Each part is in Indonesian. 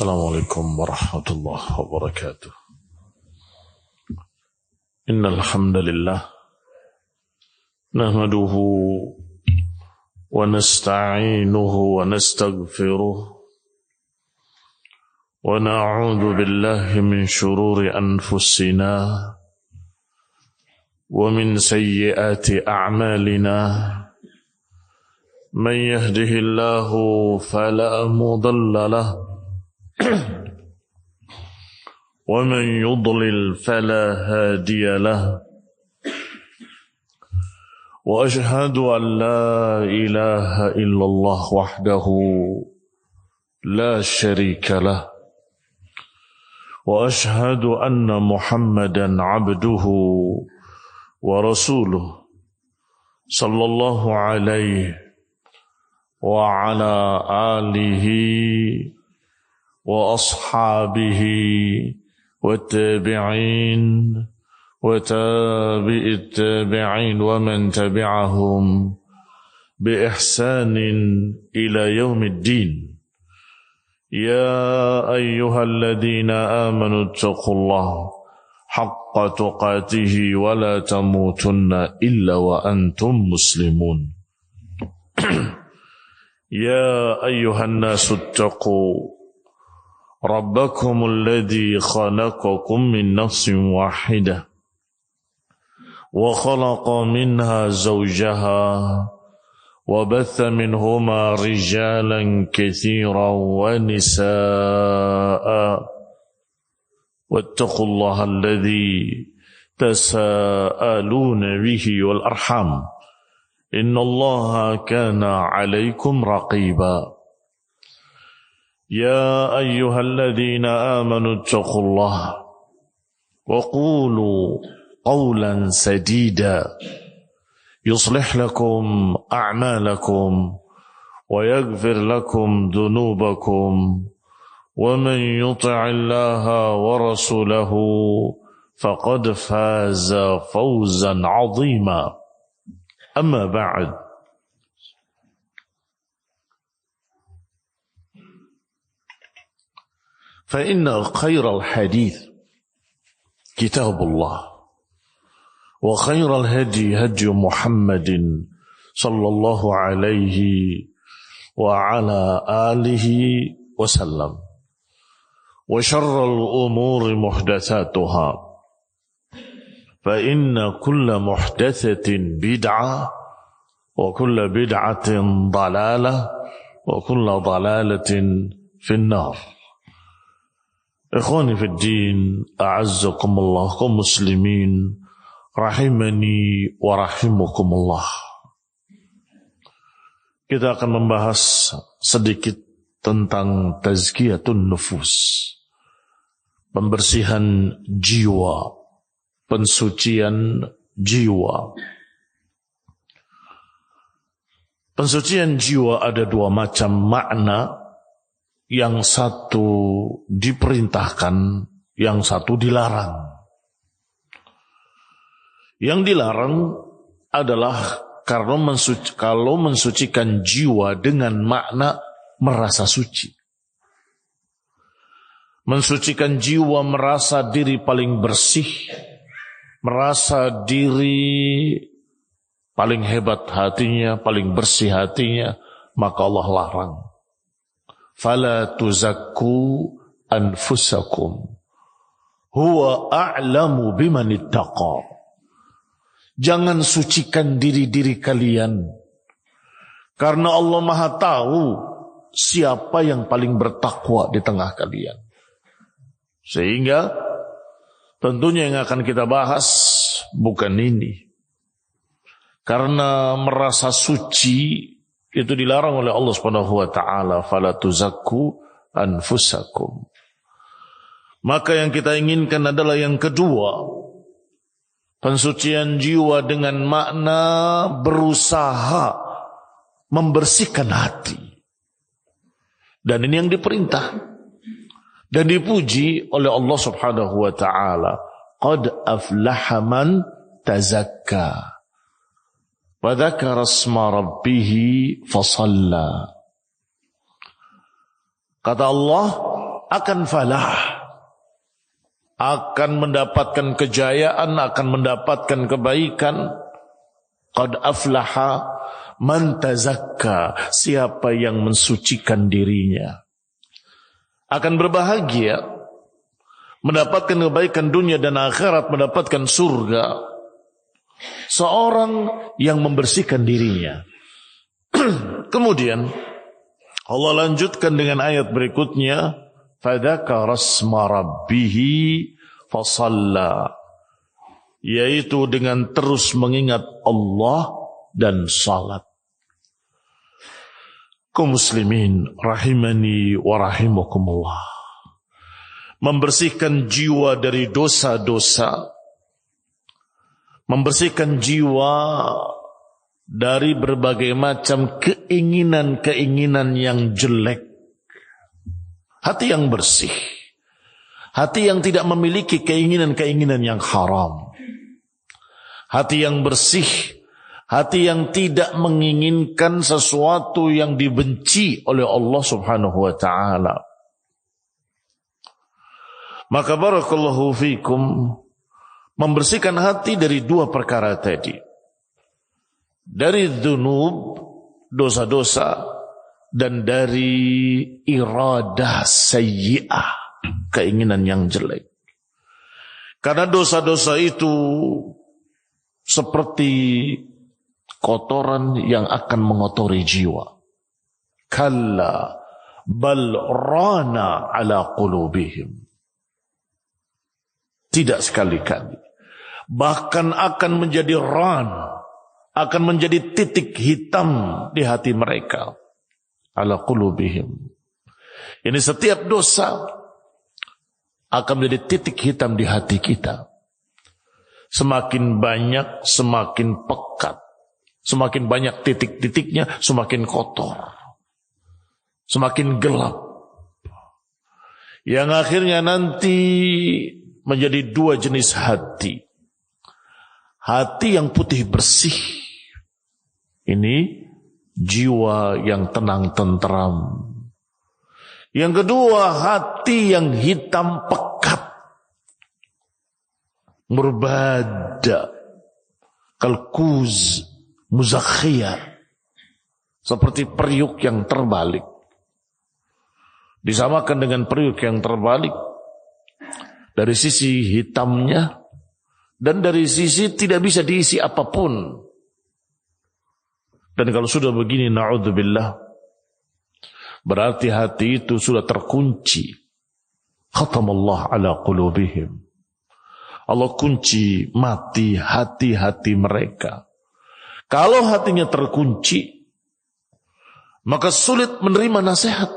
Assalamualaikum warahmatullahi wabarakatuh. Innal hamdalillah nahmaduhu wa nasta'inuhu wa nastaghfiruh wa na'udzu billahi min shururi anfusina wa min sayyiati a'malina. Man yahdihillahu fala mudilla lahu ومن يضلل فلا هادي له وأشهد أن لا إله إلا الله وحده لا شريك له وأشهد أن محمدا عبده ورسوله صلى الله عليه وعلى آله وأصحابه والتابعين وتابع التابعين ومن تبعهم بإحسان إلى يوم الدين. يا أيها الذين آمنوا اتقوا الله حق تقاته ولا تموتن إلا وأنتم مسلمون. يا أيها الناس اتقوا ربكم الذي خلقكم من نفس واحدة وخلق منها زوجها وبث منهما رجالا كثيرا ونساء واتقوا الله الذي تساءلون به والأرحام إن الله كان عليكم رقيبا. يا أيها الذين آمنوا اتقوا الله وقولوا قولا سديدا يصلح لكم أعمالكم ويغفر لكم ذنوبكم ومن يطع الله ورسوله فقد فاز فوزا عظيما. أما بعد، فإن خير الحديث كتاب الله وخير الهدي هدي محمد صلى الله عليه وعلى آله وسلم وشر الأمور محدثاتها فإن كل محدثة بدعة وكل بدعة ضلالة وكل ضلالة في النار. Ikhwani fi din, a'azzakumullah, kaum muslimin, rahimani wa rahimakumullah. Kita akan membahas sedikit tentang tazkiyatun nufus, pembersihan jiwa, pensucian jiwa. Pensucian jiwa ada dua macam makna. Yang satu diperintahkan, yang satu dilarang. Yang dilarang adalah kalau mensucikan jiwa dengan makna merasa suci. Mensucikan jiwa merasa diri paling bersih, merasa diri paling hebat hatinya, paling bersih hatinya, maka Allah larang. Fala tuzakku anfusakum huwa a'lamu biman ittaqa. Jangan sucikan diri-diri kalian, karena Allah Maha tahu siapa yang paling bertakwa di tengah kalian. Sehingga tentunya yang akan kita bahas bukan ini, karena merasa suci itu dilarang oleh Allah Subhanahu wa taala, fala tuzakku anfusakum. Maka yang kita inginkan adalah yang kedua, pensucian jiwa dengan makna berusaha membersihkan hati. Dan ini yang diperintah dan dipuji oleh Allah Subhanahu wa taala. Qad aflaha man tazakka wa dzakara asma rabbih fasalla. Kata Allah, akan falah, akan mendapatkan kejayaan, akan mendapatkan kebaikan. Qad aflaha man tazakka, siapa yang mensucikan dirinya akan berbahagia, mendapatkan kebaikan dunia dan akhirat, mendapatkan surga. Seorang yang membersihkan dirinya. Kemudian Allah lanjutkan dengan ayat berikutnya, fadzakara asma rabbih fasalla, yaitu dengan terus mengingat Allah dan salat. Kaum muslimin rahimani wa rahimakumullah. Membersihkan jiwa dari dosa-dosa, membersihkan jiwa dari berbagai macam keinginan-keinginan yang jelek. Hati yang bersih, hati yang tidak memiliki keinginan-keinginan yang haram, hati yang bersih, hati yang tidak menginginkan sesuatu yang dibenci oleh Allah Subhanahu wa ta'ala. Maka barakallahu fikum, membersihkan hati dari dua perkara tadi. Dari dzunub, dosa-dosa, dan dari iradah sayyi'ah, keinginan yang jelek. Karena dosa-dosa itu seperti kotoran yang akan mengotori jiwa. Kalla bal rana ala qulubihim. Tidak sekali-kali. Bahkan akan menjadi ran, akan menjadi titik hitam di hati mereka. Ala qulubihim. Ini setiap dosa akan menjadi titik hitam di hati kita. Semakin banyak, semakin pekat. Semakin banyak titik-titiknya, semakin kotor. Semakin gelap. Yang akhirnya nanti menjadi dua jenis hati. Hati yang putih bersih. Ini jiwa yang tenang tentram. Yang kedua, hati yang hitam pekat. Murbada. Kalkuz muzakhiyar. Seperti periuk yang terbalik. Disamakan dengan periuk yang terbalik. Dari sisi hitamnya dan dari sisi tidak bisa diisi apapun. Dan kalau sudah begini, na'udzubillah, berarti hati itu sudah terkunci. Khatamallah ala qulubihim. Allah kunci mati hati-hati mereka. Kalau hatinya terkunci, maka sulit menerima nasihat,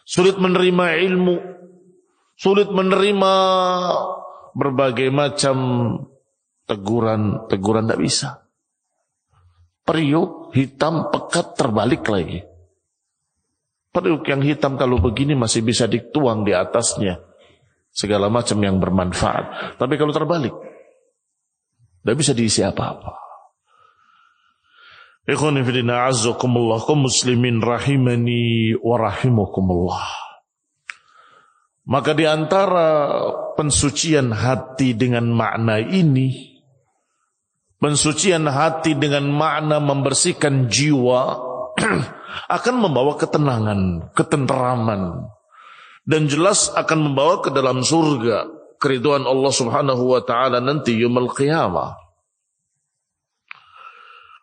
sulit menerima ilmu, sulit menerima berbagai macam teguran tidak bisa. Periuk hitam pekat terbalik lagi. Periuk yang hitam kalau begini masih bisa dituang di atasnya segala macam yang bermanfaat. Tapi kalau terbalik, tidak bisa diisi apa-apa. Ikhwani fillah azzakumullah, kaum muslimin rahimani wa rahimakumullah. Maka di antara pensucian hati dengan makna ini, pensucian hati dengan makna membersihkan jiwa akan membawa ketenangan, ketenteraman, dan jelas akan membawa ke dalam surga, keridhaan Allah Subhanahu wa taala nanti yaumul qiyamah.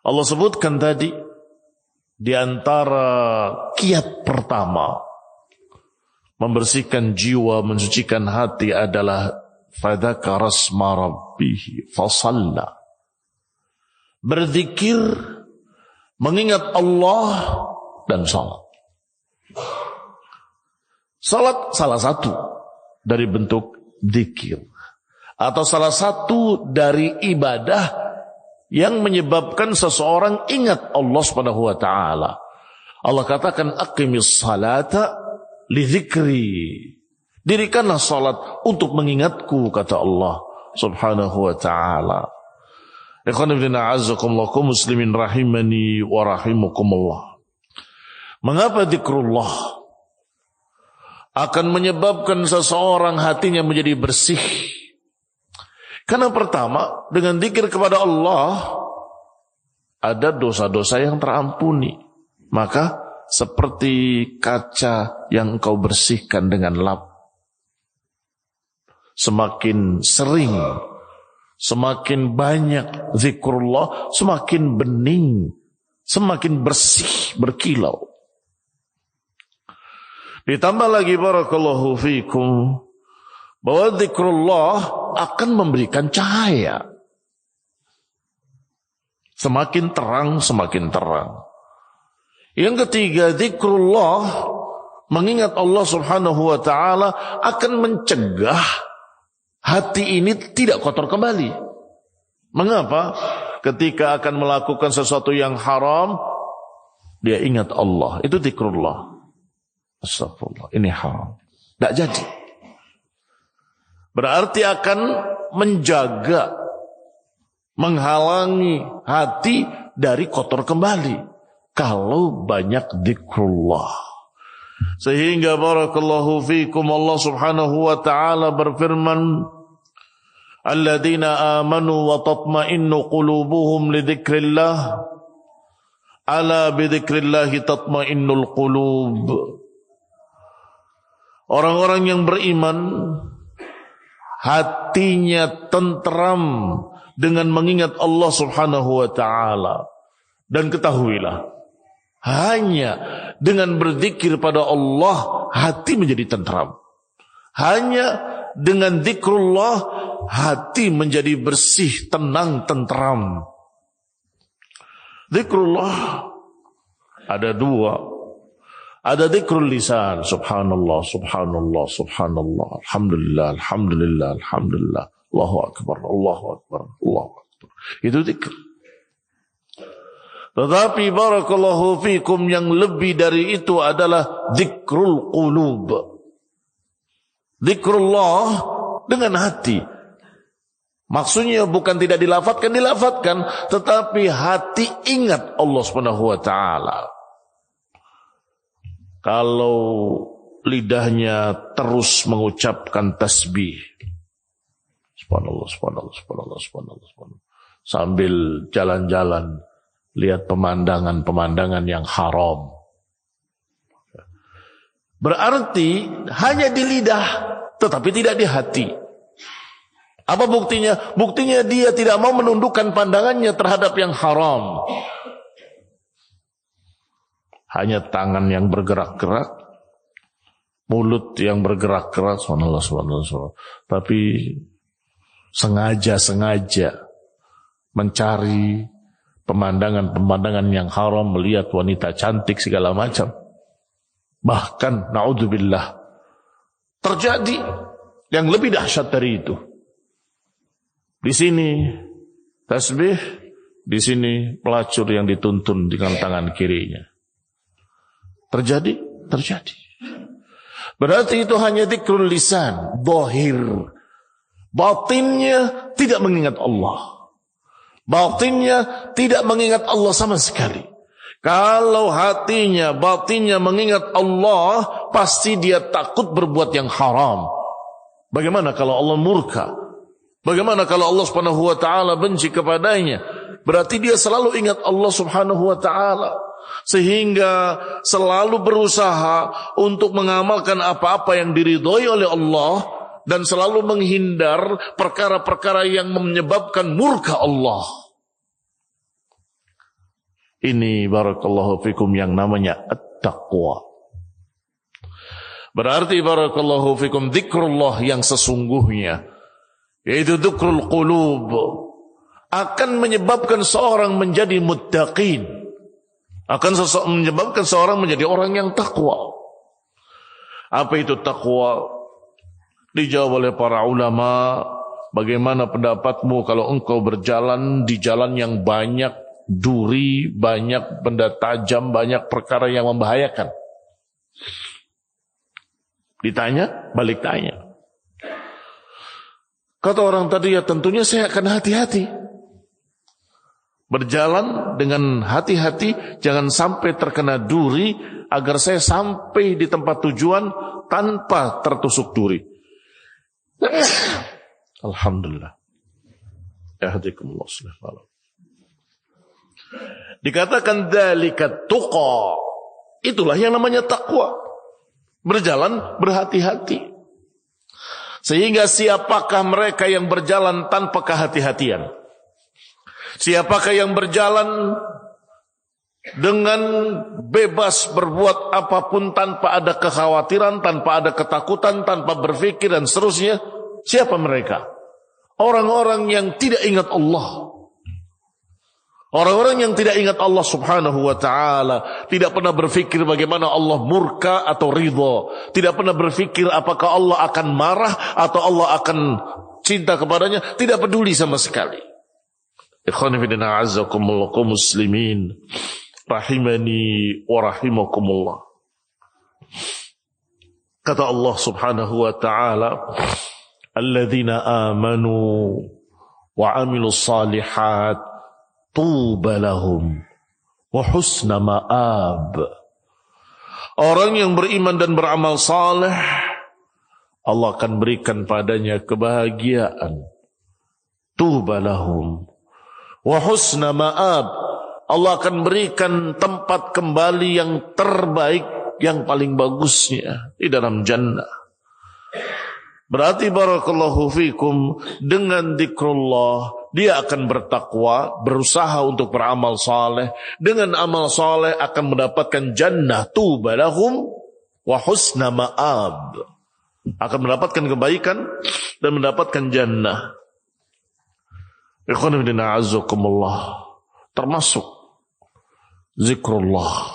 Allah sebutkan tadi di antara kiat pertama membersihkan jiwa, mensucikan hati adalah fadzakara asma rabbih fasalla. Berzikir, mengingat Allah dan salat. Salat salah satu dari bentuk zikir atau salah satu dari ibadah yang menyebabkan seseorang ingat Allah Subhanahu wa taala. Allah katakan aqimis salata li dzikri. Dirikanlah salat untuk mengingatku, kata Allah Subhanahu wa taala. Ikhwan fillah azzakumullah, kaum muslimin rahimani wa rahimakumullah. Mengapa zikrullah? akan menyebabkan seseorang hatinya menjadi bersih. Karena pertama, dengan zikir kepada Allah, ada dosa-dosa yang terampuni. Maka seperti kaca yang engkau bersihkan dengan lap. Semakin sering, semakin banyak zikrullah, semakin bening, semakin bersih, berkilau. Ditambah lagi barakallahu fikum, bahwa zikrullah akan memberikan cahaya. Semakin terang, semakin terang. Yang ketiga, zikrullah, mengingat Allah subhanahu wa ta'ala, akan mencegah hati ini tidak kotor kembali. Mengapa? Ketika akan melakukan sesuatu yang haram, dia ingat Allah. Itu zikrullah. Astagfirullah, ini haram. Tidak jadi. Berarti akan menjaga, menghalangi hati dari kotor kembali. Kalau banyak zikrullah. Sehingga barakallahu fikum, Allah subhanahu wa ta'ala berfirman, alladzina amanu wa tatma'innu qulubuhum li dzikrillah, ala bi dzikrillahi tatma'innul qulub. Orang-orang yang beriman, hatinya tentram dengan mengingat Allah subhanahu wa ta'ala. Dan ketahuilah, hanya dengan berzikir pada Allah, hati menjadi tentram. Hanya dengan zikrullah, hati menjadi bersih, tenang, tentram. Zikrullah ada dua. Ada zikrul lisan, subhanallah, subhanallah, subhanallah, alhamdulillah, alhamdulillah, alhamdulillah, Allahu akbar, Allahu akbar, Allahu akbar. Itu zikr. Tetapi barakallahu fikum, yang lebih dari itu adalah zikrul qulub. Zikrullah dengan hati. Maksudnya bukan tidak dilafatkan, tetapi hati ingat Allah Subhanahu wa taala. Kalau lidahnya terus mengucapkan tasbih, subhanallah, subhanallah, subhanallah, subhanallah, subhanallah, sambil jalan-jalan, lihat pemandangan-pemandangan yang haram, berarti hanya di lidah, tetapi tidak di hati. Apa buktinya? Buktinya dia tidak mau menundukkan pandangannya terhadap yang haram. Hanya tangan yang bergerak-gerak, mulut yang bergerak-gerak, subhanallah, subhanallah, subhanallah. Tapi sengaja mencari pemandangan-pemandangan yang haram, melihat wanita cantik segala macam. Bahkan naudzubillah, terjadi yang lebih dahsyat dari itu. Di sini tasbih, di sini pelacur yang dituntun dengan tangan kirinya. Terjadi. Berarti itu hanya zikrul lisan, zahir. Batinnya tidak mengingat Allah. Batinnya tidak mengingat Allah sama sekali. Kalau hatinya, batinnya mengingat Allah, pasti dia takut berbuat yang haram. Bagaimana kalau Allah murka? Bagaimana kalau Allah subhanahu wa ta'ala benci kepadanya? Berarti dia selalu ingat Allah subhanahu wa ta'ala. Sehingga selalu berusaha untuk mengamalkan apa-apa yang diridhoi oleh Allah, dan selalu menghindar perkara-perkara yang menyebabkan murka Allah. Ini barakallahu fikum yang namanya at-taqwa. Berarti barakallahu fikum, zikrullah yang sesungguhnya, yaitu zikrul qulub, akan menyebabkan seorang menjadi muttaqin. Akan menyebabkan seorang menjadi orang yang takwa. Apa itu takwa? Dijawab oleh para ulama, bagaimana pendapatmu kalau engkau berjalan di jalan yang banyak duri, banyak benda tajam, banyak perkara yang membahayakan? Ditanya, balik tanya. Kata orang tadi, ya tentunya saya akan hati-hati. Berjalan dengan hati-hati, jangan sampai terkena duri, agar saya sampai di tempat tujuan tanpa tertusuk duri. Alhamdulillah. Yahdikumullah subhanahu. Dikatakan dzalika tuqa. Itulah yang namanya takwa. Berjalan berhati-hati. Sehingga siapakah mereka yang berjalan tanpa kehati-hatian? Siapakah yang berjalan dengan bebas berbuat apapun tanpa ada kekhawatiran, tanpa ada ketakutan, tanpa berpikir dan seterusnya? Siapa mereka? Orang-orang yang tidak ingat Allah. Orang-orang yang tidak ingat Allah subhanahu wa ta'ala. Tidak pernah berpikir bagaimana Allah murka atau ridha. Tidak pernah berpikir apakah Allah akan marah atau Allah akan cinta kepadanya. Tidak peduli sama sekali. Ikhwan fillah a'azzakumullah kaum muslimin. Rahimani wa rahimakumullah. Kata Allah subhanahu wa ta'ala. Alladzina amanu wa amilus salihat. Tuba lahum wa husna ma'ab. Orang yang beriman dan beramal saleh, Allah akan berikan padanya kebahagiaan. Tuba lahum wa husna ma'ab. Allah akan berikan tempat kembali yang terbaik, yang paling bagusnya di dalam jannah. Berarti barakallahu fikum, dengan zikrullah dia akan bertakwa, berusaha untuk beramal saleh. Dengan amal saleh akan mendapatkan jannah, tuba lahum wa husna ma'ab. Akan mendapatkan kebaikan dan mendapatkan jannah. Ikhwan fillah a'azzakumullah. Termasuk zikrullah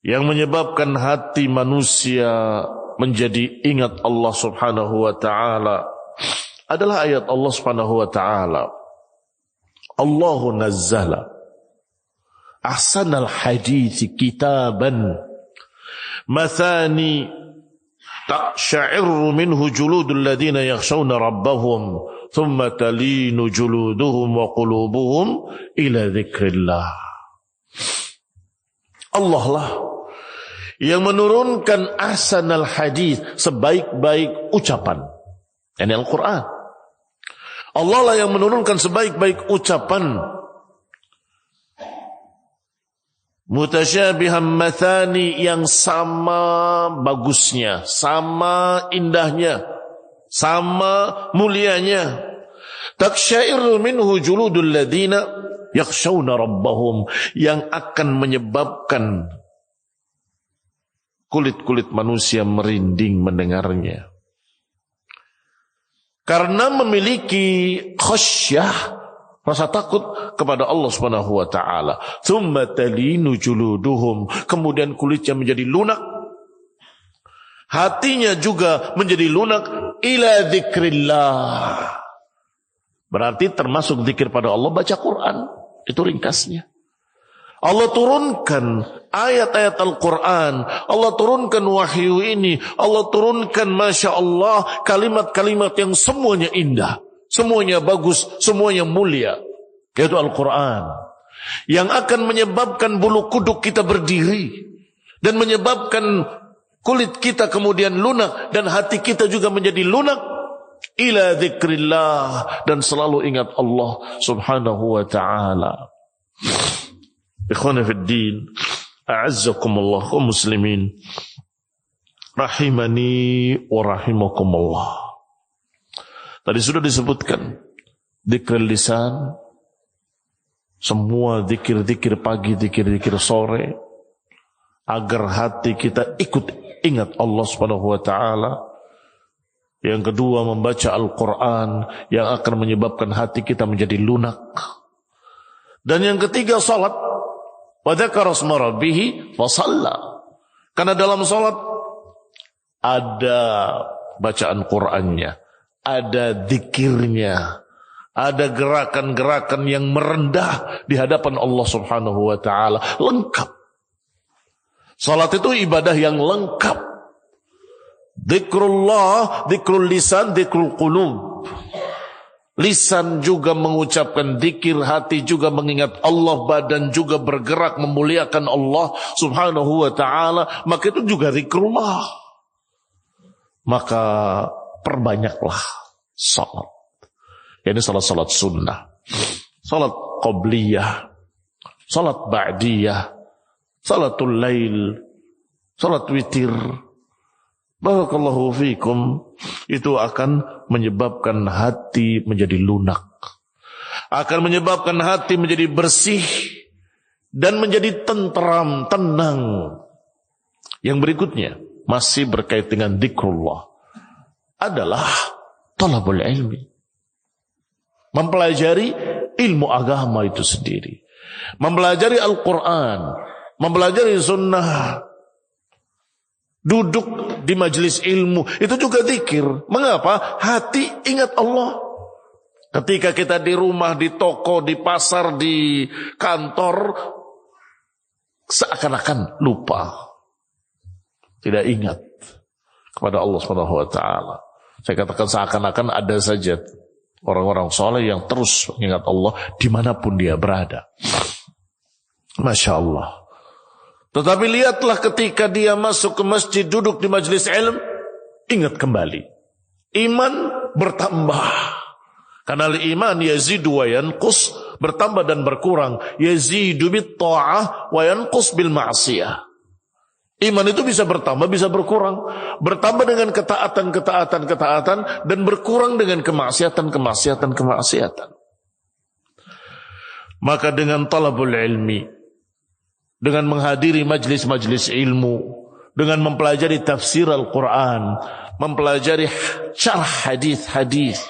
yang menyebabkan hati manusia menjadi ingat Allah subhanahu wa ta'ala adalah ayat Allah subhanahu wa ta'ala. Allahu nazzala ahsanal hadithi kitaban mathani taqsha'irru minhu juludul ladhina yakhshawna rabbahum thumma talinu juluduhum wa qulubuhum ila dzikrillah. Allah lah yang menurunkan ahsanal hadis, sebaik-baik ucapan, yakni Al-Quran. Allah lah yang menurunkan sebaik-baik ucapan. Mutasyabihan mathani, yang sama bagusnya, sama indahnya, sama mulianya. Taksyairu minhu juludul ladina yakhshawna rabbahum, yang akan menyebabkan kulit-kulit manusia merinding mendengarnya. Karena memiliki khasyah, rasa takut kepada Allah Subhanahu wa taala. Tsumma talinu juluduhum, kemudian kulitnya menjadi lunak. Hatinya juga menjadi lunak ila dzikrillah. Berarti termasuk zikir pada Allah baca Quran. Itu ringkasnya. Allah turunkan ayat-ayat Al-Quran, Allah turunkan wahyu ini, Allah turunkan Masya Allah kalimat-kalimat yang semuanya indah, semuanya bagus, semuanya mulia, yaitu Al-Quran, yang akan menyebabkan bulu kuduk kita berdiri dan menyebabkan kulit kita kemudian lunak dan hati kita juga menjadi lunak ila dzikrillah, dan selalu ingat Allah subhanahu wa ta'ala. Ikhwana fid din, a'azzakumullah wa muslimin, rahimani wa rahimakumullah. Tadi sudah disebutkan dzikrul lisan, semua zikir-zikir pagi, zikir-zikir sore, agar hati kita ikut ingat Allah Subhanahu wa taala. Yang kedua, membaca Al-Quran yang akan menyebabkan hati kita menjadi lunak. Dan yang ketiga, salat. Wa dzakara asma rabbih fa shalla. Karena dalam salat ada bacaan Qur'annya, ada zikirnya, ada gerakan-gerakan yang merendah di hadapan Allah Subhanahu wa taala, lengkap. Salat itu ibadah yang lengkap. Zikrullah, zikrul lisan, zikrul qulub. Lisan juga mengucapkan zikir, hati juga mengingat Allah, badan juga bergerak memuliakan Allah Subhanahu wa ta'ala. Maka itu juga zikrullah. maka perbanyaklah salat. Ini salat sunnah, salat qabliyah, salat ba'diyah, salatul lail, salat witir. Barakallahu fikum. Itu akan menyebabkan hati menjadi lunak, akan menyebabkan hati menjadi bersih dan menjadi tentram, tenang. Yang berikutnya masih berkait dengan dzikrullah adalah talabul ilmi, mempelajari ilmu agama itu sendiri, mempelajari Al-Quran, mempelajari sunnah. Duduk di majelis ilmu itu juga zikir. Mengapa? Hati ingat Allah. Ketika kita di rumah, di toko, di pasar, di kantor, seakan-akan lupa, tidak ingat kepada Allah SWT. Saya katakan seakan-akan ada saja orang-orang soleh yang terus mengingat Allah dimanapun dia berada. Masya Allah. Tetapi lihatlah ketika dia masuk ke masjid, duduk di majelis ilmu, ingat kembali. Iman bertambah. Karena iman yazidu wa yanqus, bertambah dan berkurang. Yazidu bit ta'ah wa yanqus bil ma'siyah. Iman itu bisa bertambah, bisa berkurang. Bertambah dengan ketaatan, dan berkurang dengan kemaksiatan. Maka dengan talabul ilmi, dengan menghadiri majlis-majlis ilmu, dengan mempelajari tafsir Al-Quran, mempelajari syarah hadis-hadis,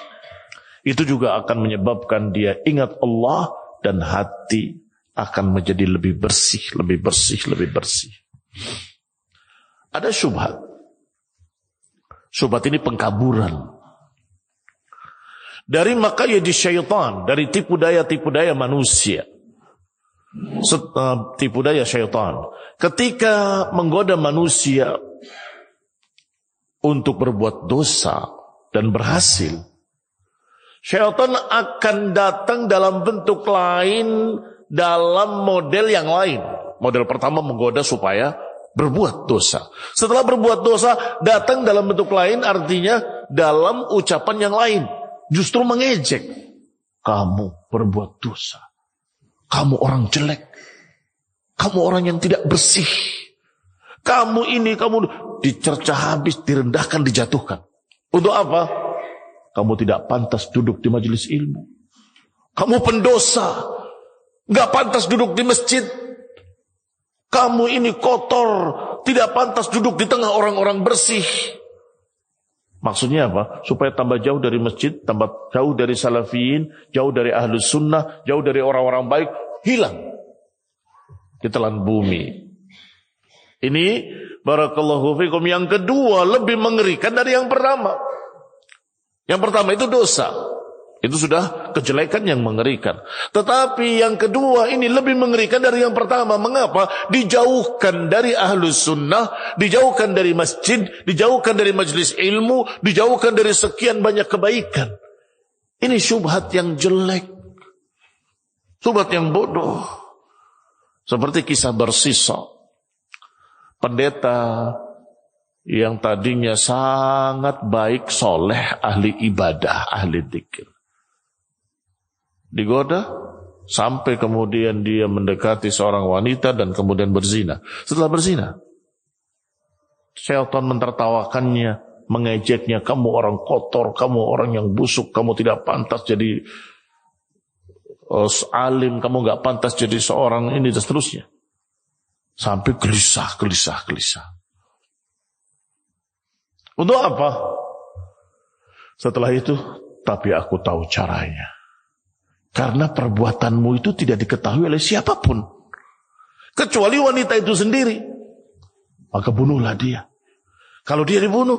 itu juga akan menyebabkan dia ingat Allah dan hati akan menjadi lebih bersih. Ada syubhat. Syubhat ini pengkaburan dari makayadi syaitan, dari tipu daya manusia. Tipu daya syaitan ketika menggoda manusia untuk berbuat dosa dan berhasil, syaitan akan datang dalam bentuk lain, dalam model yang lain. Model pertama menggoda supaya berbuat dosa. Setelah berbuat dosa, datang dalam bentuk lain, artinya dalam ucapan yang lain, justru mengejek. Kamu berbuat dosa, kamu orang jelek, kamu orang yang tidak bersih, kamu ini, kamu dicerca habis, direndahkan, dijatuhkan. Untuk apa? Kamu tidak pantas duduk di majelis ilmu. Kamu pendosa, gak pantas duduk di masjid. Kamu ini kotor, tidak pantas duduk di tengah orang-orang bersih. Maksudnya apa? Supaya tambah jauh dari masjid, tambah jauh dari salafiyin, jauh dari ahlus sunnah, jauh dari orang-orang baik, hilang di telan bumi. Ini barakallahu fikum yang kedua lebih mengerikan dari yang pertama. Yang pertama itu dosa. Itu sudah kejelekan yang mengerikan. Tetapi yang kedua ini lebih mengerikan dari yang pertama. Mengapa? Dijauhkan dari ahlus sunnah, dijauhkan dari masjid, dijauhkan dari majelis ilmu, dijauhkan dari sekian banyak kebaikan. Ini syubhat yang jelek, syubhat yang bodoh. Seperti kisah Barsisa, pendeta yang tadinya sangat baik, soleh, ahli ibadah, ahli dzikir, digoda sampai kemudian dia mendekati seorang wanita dan kemudian berzina. Setelah berzina, syaitan mentertawakannya, mengejeknya, kamu orang kotor, kamu orang yang busuk, kamu tidak pantas jadi alim, kamu gak pantas jadi seorang ini dan seterusnya. Sampai gelisah. Untuk apa? Setelah itu, tapi aku tahu caranya. Karena perbuatanmu itu tidak diketahui oleh siapapun, kecuali wanita itu sendiri. Maka bunuhlah dia. Kalau dia dibunuh,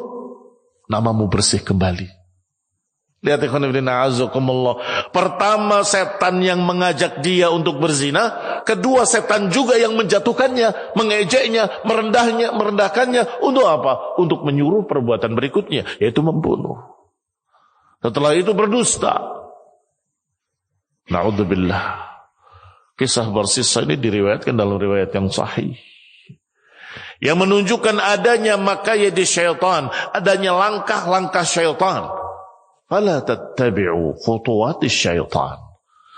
namamu bersih kembali. Lihat pertama setan yang mengajak dia untuk berzina, kedua setan juga yang menjatuhkannya, mengejeknya, merendahkannya. Untuk apa? Untuk menyuruh perbuatan berikutnya, yaitu membunuh. Setelah itu berdusta. Na'udzubillah. Kisah Barsisa ini diriwayatkan dalam riwayat yang sahih. yang menunjukkan adanya makayid syaitan, adanya langkah-langkah syaitan. Fala tattabi'u khutuwatis syaitan.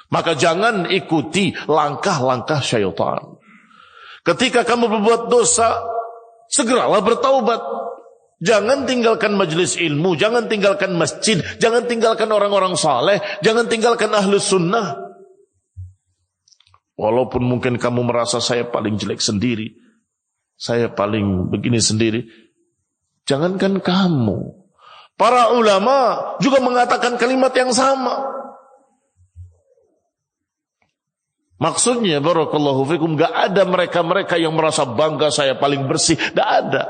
Maka jangan ikuti langkah-langkah syaitan. Ketika kamu berbuat dosa, segeralah bertaubat. Jangan tinggalkan majelis ilmu, jangan tinggalkan masjid, jangan tinggalkan orang-orang saleh, jangan tinggalkan ahlus sunnah. Walaupun mungkin kamu merasa saya paling jelek sendiri, saya paling begini sendiri. Jangankan kamu, para ulama juga mengatakan kalimat yang sama. Maksudnya, barakallahu fikum, gak ada mereka-mereka yang merasa bangga saya paling bersih. Gak ada.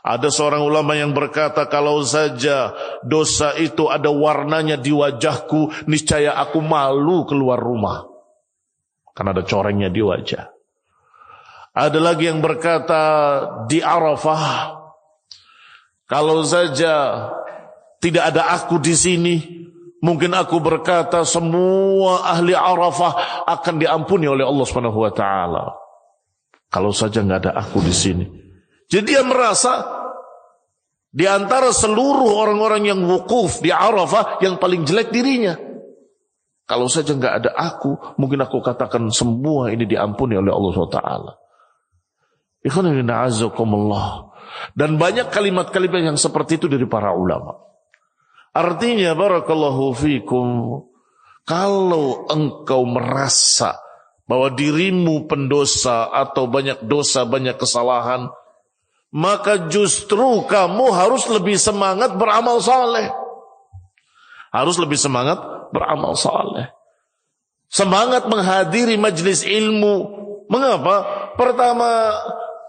Ada seorang ulama yang berkata, kalau saja dosa itu ada warnanya di wajahku, niscaya aku malu keluar rumah. Karena ada corengnya di wajah. Ada lagi yang berkata di Arafah, kalau saja tidak ada aku di sini, mungkin aku berkata semua ahli Arafah akan diampuni oleh Allah Subhanahu wa taala. Kalau saja nggak ada aku di sini. Jadi dia merasa di antara seluruh orang-orang yang wukuf di Arafah yang paling jelek dirinya. Kalau saja nggak ada aku, mungkin aku katakan semua ini diampuni oleh Allah SWT. Ikhwanina azakumullah. Dan banyak kalimat-kalimat yang seperti itu dari para ulama. Artinya, barakallahu fikum, kalau engkau merasa bahwa dirimu pendosa atau banyak dosa, banyak kesalahan, maka justru kamu harus lebih semangat beramal saleh. Harus lebih semangat beramal saleh. Semangat menghadiri majlis ilmu. Mengapa? Pertama,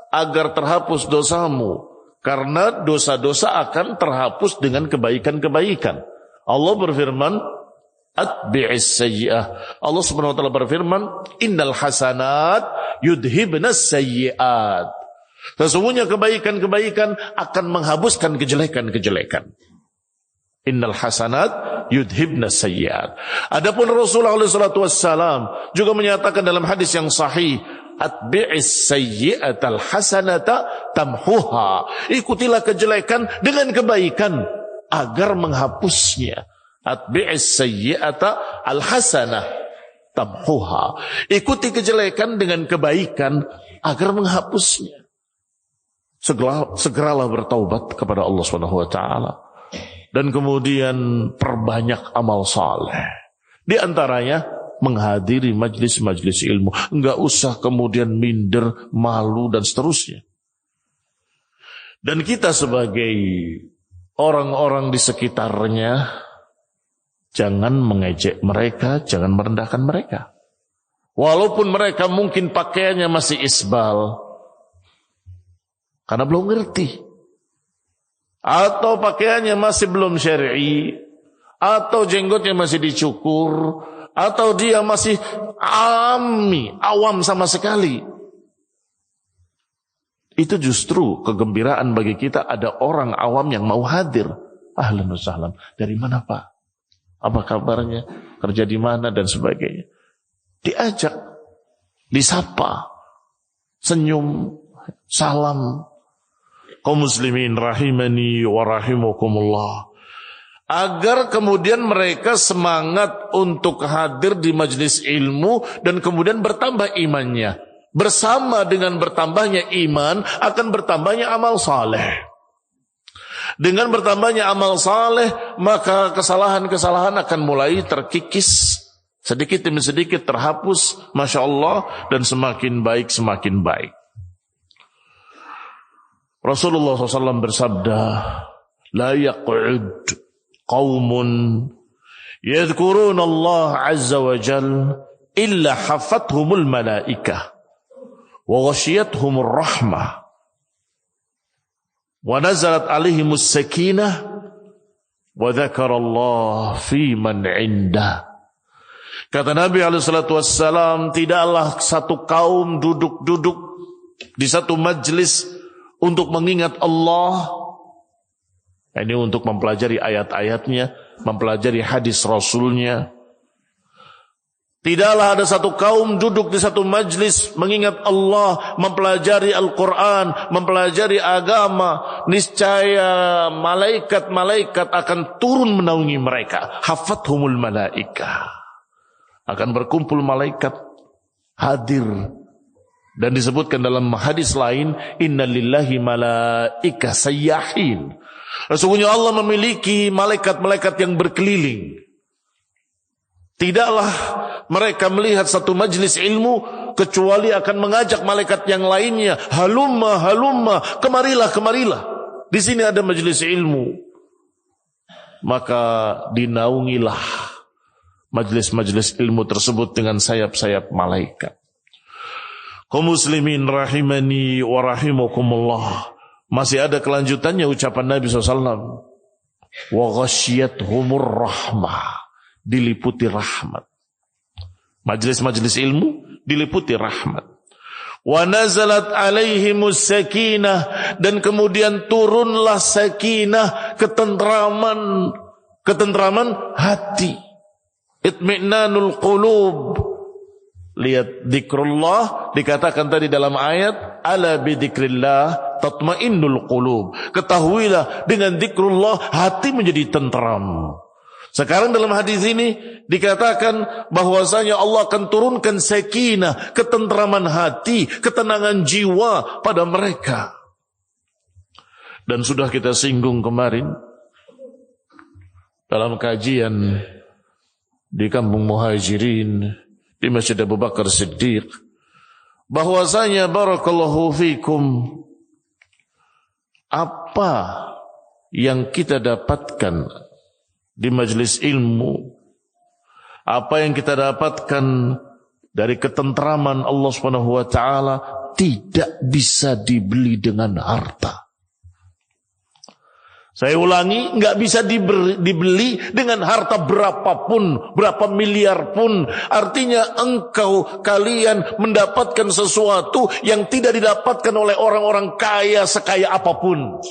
agar terhapus dosamu. Karena dosa-dosa akan terhapus dengan kebaikan-kebaikan. Allah berfirman, atbi'is sayyi'ah. Allah Subhanahu wa taala berfirman, innal hasanat yudhibnas sayyi'at. Sesungguhnya kebaikan-kebaikan akan menghapuskan kejelekan-kejelekan. Innal hasanat yudhibnas sayyi'at. Adapun Rasulullah SAW juga menyatakan dalam hadis yang sahih, atbi'is sayyi'atal hasanata tamhuha. Ikutilah kejelekan dengan kebaikan agar menghapusnya. Atbi'is sayyi'ata al-hasanah tamhuha. Ikuti kejelekan dengan kebaikan agar menghapusnya. Segeralah bertaubat kepada Allah Subhanahu wa taala. Dan kemudian perbanyak amal saleh. Di antaranya menghadiri majlis-majlis ilmu. Enggak usah kemudian minder, malu dan seterusnya. Dan kita sebagai orang-orang di sekitarnya, jangan mengejek mereka, jangan merendahkan mereka. Walaupun mereka mungkin pakaiannya masih isbal, karena belum ngerti. Atau pakaiannya masih belum syar'i, atau jenggotnya masih dicukur, atau dia masih awam sama sekali. Itu justru kegembiraan bagi kita, ada orang awam yang mau hadir. Ahlan wa sahlan. Dari mana Pak? Apa kabarnya? Kerja di mana? Dan sebagainya. Diajak, disapa, senyum, salam. Kaum muslimin rahimani wa rahimakumullah. Agar kemudian mereka semangat untuk hadir di majlis ilmu dan kemudian bertambah imannya. Bersama dengan bertambahnya iman akan bertambahnya amal saleh. Dengan bertambahnya amal saleh, maka kesalahan-kesalahan akan mulai terkikis. Sedikit demi sedikit terhapus, Masya Allah, dan semakin baik, semakin baik. Rasulullah SAW bersabda, la yaq'ud qaumun yadhkuruna Allah azza wa jal illa hafathumul malaikah wa ghashiyatuhumur rahmah wa nazalat alaihimus sakinah wa dzakara Allah fi man 'indah. Kata Nabi SAW, tidaklah satu kaum duduk-duduk di satu majlis untuk mengingat Allah. Ini untuk mempelajari ayat-ayatnya, mempelajari hadis Rasulnya. Tidaklah ada satu kaum duduk di satu majlis mengingat Allah, mempelajari Al-Quran, mempelajari agama. Niscaya malaikat-malaikat akan turun menaungi mereka. Hafathumul malaikah. Akan berkumpul malaikat hadir. Dan disebutkan dalam hadis lain, Inna lillahi malaika sayyahin. Sesungguhnya Allah memiliki malaikat-malaikat yang berkeliling. Tidaklah mereka melihat satu majlis ilmu kecuali akan mengajak malaikat yang lainnya, halumma, halumma, kemarilah, kemarilah. Di sini ada majlis ilmu. Maka dinaungilah majlis-majlis ilmu tersebut dengan sayap-sayap malaikat. Kaum muslimin rahimani wa rahimakumullah. Masih ada kelanjutannya ucapan Nabi SAW. Wa ghasyiyatuhumur rahmah. Diliputi rahmat. Majlis-majlis ilmu diliputi rahmat. Wa nazalat alaihimus sakinah, dan kemudian turunlah sakinah, ketentraman hati. Itmi'nanul qulub. Lihat zikrullah dikatakan tadi dalam ayat, ala bidzikrillah tatmainnul qulub. Ketahuilah dengan zikrullah hati menjadi tentram. Sekarang dalam hadis ini dikatakan bahwasanya Allah akan turunkan sakinah, ketentraman hati, ketenangan jiwa pada mereka. Dan sudah kita singgung kemarin dalam kajian di Kampung Muhajirin di Masjid Abu Bakar Siddiq, bahwasanya barakallahu fikum, apa yang kita dapatkan di majelis ilmu, apa yang kita dapatkan dari ketentraman Allah Subhanahu wa taala tidak bisa dibeli dengan harta. Saya ulangi, enggak bisa dibeli dengan harta berapapun, berapa miliar pun. Artinya kalian mendapatkan sesuatu yang tidak didapatkan oleh orang-orang kaya sekaya apapun.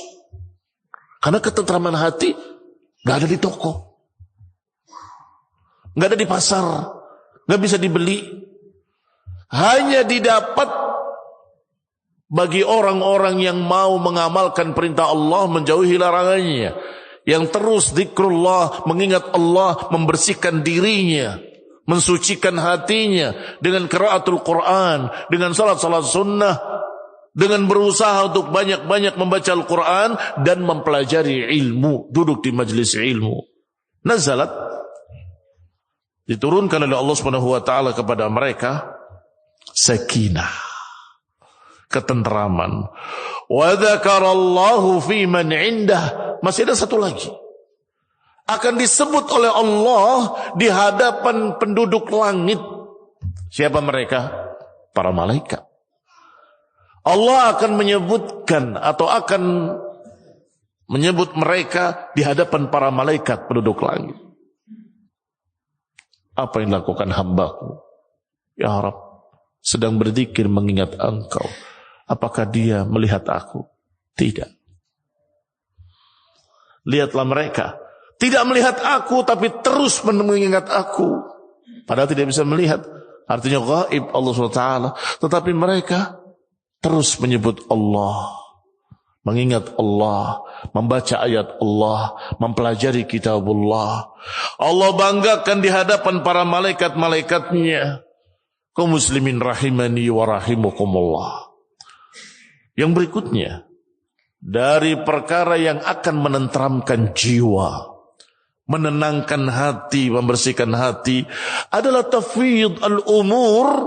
Karena ketentraman hati nggak ada di toko, nggak ada di pasar, nggak bisa dibeli. Hanya didapat bagi orang-orang yang mau mengamalkan perintah Allah, menjauhi larangannya, yang terus zikrullah, mengingat Allah, membersihkan dirinya, mensucikan hatinya dengan qiraatul Quran, dengan salat-salat sunnah, dengan berusaha untuk banyak-banyak membaca Al-Quran dan mempelajari ilmu, duduk di majlis ilmu. Nazalat, diturunkan oleh Allah Subhanahu wa taala kepada mereka sakinah, ketentraman. Wa dzakarallahu fi man indah. Masih ada satu lagi. Akan disebut oleh Allah di hadapan penduduk langit. Siapa mereka? Para malaikat. Allah akan menyebutkan atau akan menyebut mereka di hadapan para malaikat penduduk langit. Apa yang dilakukan hambaku? Ya Rabb, sedang berzikir mengingat Engkau. Apakah dia melihat aku? Tidak. Lihatlah mereka. Tidak melihat aku tapi terus mengingat aku. Padahal tidak bisa melihat. Artinya gaib Allah SWT. Tetapi mereka terus menyebut Allah, mengingat Allah, membaca ayat Allah, mempelajari kitabullah. Allah banggakan di hadapan para malaikat-malaikatnya. Kaum muslimin rahimani wa rahimakumullah. Yang berikutnya, dari perkara yang akan menenteramkan jiwa, menenangkan hati, membersihkan hati, adalah tafwid al-umur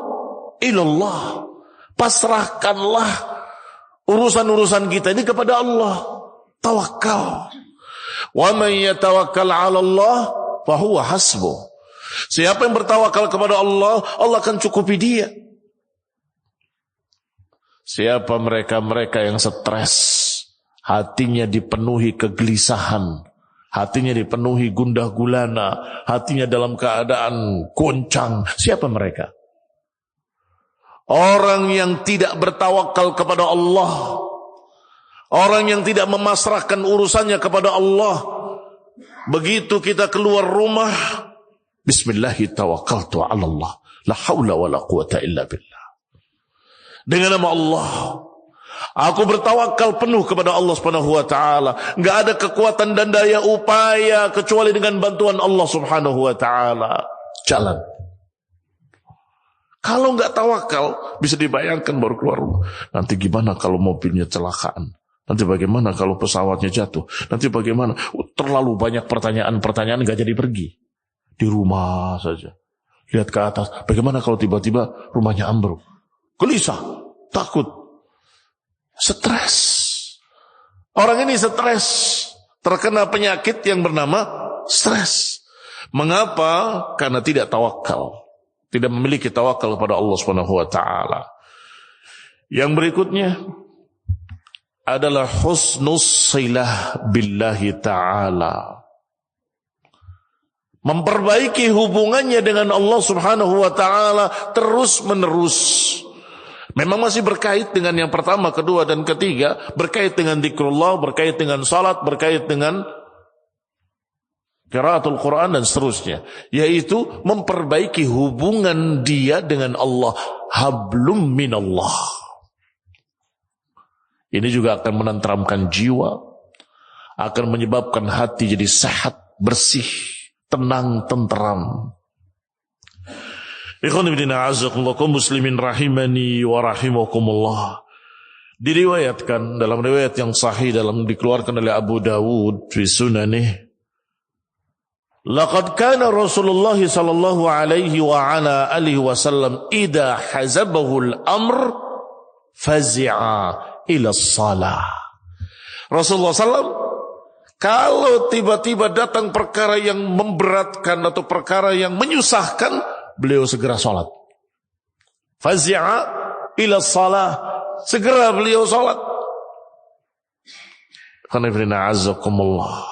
ilallah. Pasrahkanlah urusan-urusan kita ini kepada Allah. Tawakal. Wa man yatawakkal 'ala Allah fa huwa hasbuh. Siapa yang bertawakal kepada Allah, Allah akan cukupi dia. Siapa mereka-mereka yang stres, hatinya dipenuhi kegelisahan, hatinya dipenuhi gundah gulana, hatinya dalam keadaan goncang. Siapa mereka? Orang yang tidak bertawakal kepada Allah, orang yang tidak memasrahkan urusannya kepada Allah. Begitu kita keluar rumah, Bismillahi tawakkaltu 'ala Allah, la haula wala quwata illa billah. Dengan nama Allah, aku bertawakal penuh kepada Allah Subhanahu wa taala. Enggak ada kekuatan dan daya upaya kecuali dengan bantuan Allah Subhanahu wa taala. Jalan. Kalau enggak tawakal, bisa dibayangkan baru keluar rumah. Nanti gimana kalau mobilnya celakaan? Nanti bagaimana kalau pesawatnya jatuh? Nanti bagaimana? Terlalu banyak pertanyaan-pertanyaan enggak jadi pergi. Di rumah saja. Lihat ke atas. Bagaimana kalau tiba-tiba rumahnya ambruk? Gelisah, takut, stres. Orang ini stres, terkena penyakit yang bernama stres. Mengapa? Karena tidak tawakal. Tidak memiliki tawakal kepada Allah Subhanahu wa taala. Yang berikutnya adalah husnus silah billahi ta'ala. Memperbaiki hubungannya dengan Allah Subhanahu wa taala terus menerus. Memang masih berkait dengan yang pertama, kedua, dan ketiga. Berkait dengan zikrullah, berkait dengan salat, berkait dengan qiraatul Quran dan seterusnya. Yaitu memperbaiki hubungan dia dengan Allah. Hablum minallah. Ini juga akan menenteramkan jiwa. Akan menyebabkan hati jadi sehat, bersih, tenang, tenteram. Ikhwan ibn a'azakumullah, muslimin rahimani wa rahimakumullah. Diriwayatkan dalam riwayat yang sahih dalam dikeluarkan oleh Abu Dawud fi sunanih. Laqad kana Rasulullah sallallahu alaihi wa ala alihi wasallam idza hazabahu al-amr fazi'a ila shalah. Rasulullah sallallahu kalau tiba-tiba datang perkara yang memberatkan atau perkara yang menyusahkan, beliau segera sholat. Fazi'a ila shalah, segera beliau sholat. Qanifrina azzakumullah.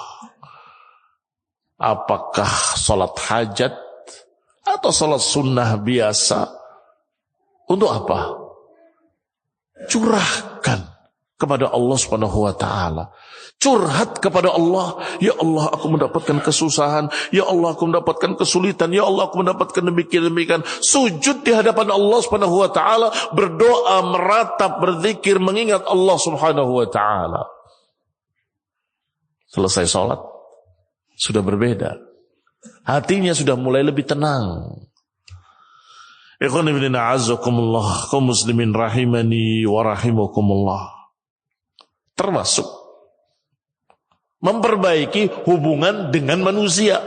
Apakah sholat hajat atau sholat sunnah biasa? Untuk apa? Curahkan kepada Allah Subhanahu wa taala. Curhat kepada Allah. Ya Allah, aku mendapatkan kesusahan. Ya Allah, aku mendapatkan kesulitan. Ya Allah, aku mendapatkan demikian. Sujud di hadapan Allah Subhanahu wa taala, berdoa, meratap, berzikir, mengingat Allah Subhanahu wa taala. Selesai sholat, sudah berbeda. Hatinya sudah mulai lebih tenang. Ikhwan ibn a'azzakumullah, kaum muslimin rahimani wa rahimakumullah. Termasuk memperbaiki hubungan dengan manusia.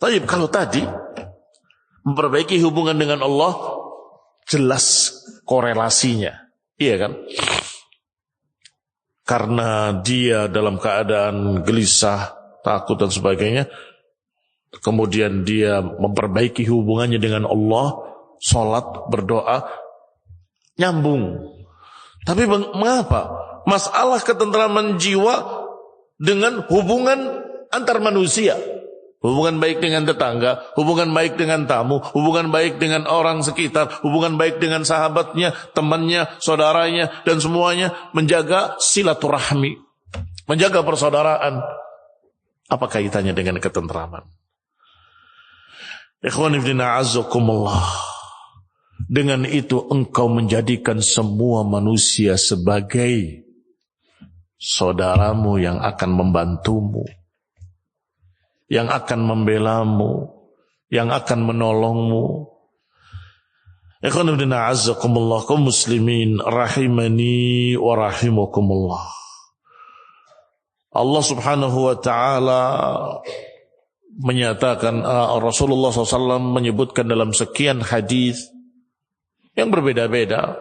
Tapi kalau tadi memperbaiki hubungan dengan Allah jelas korelasinya, iya kan? Karena dia dalam keadaan gelisah, takut dan sebagainya, kemudian dia memperbaiki hubungannya dengan Allah, sholat, berdoa, nyambung. Tapi mengapa? Masalah ketentraman jiwa dengan hubungan antar manusia. Hubungan baik dengan tetangga, hubungan baik dengan tamu, hubungan baik dengan orang sekitar, hubungan baik dengan sahabatnya, temannya, saudaranya, dan semuanya. Menjaga silaturahmi, menjaga persaudaraan. Apa kaitannya dengan ketentraman? Ikhwan ibn a'azzakumullah. Dengan itu engkau menjadikan semua manusia sebagai saudaramu yang akan membantumu, yang akan membelamu, yang akan menolongmu. Ikhwan ibn a'azzakumullah, kaum muslimin rahimani wa rahimakumullah. Allah Subhanahu wa taala menyatakan, Rasulullah SAW menyebutkan dalam sekian hadis yang berbeda-beda,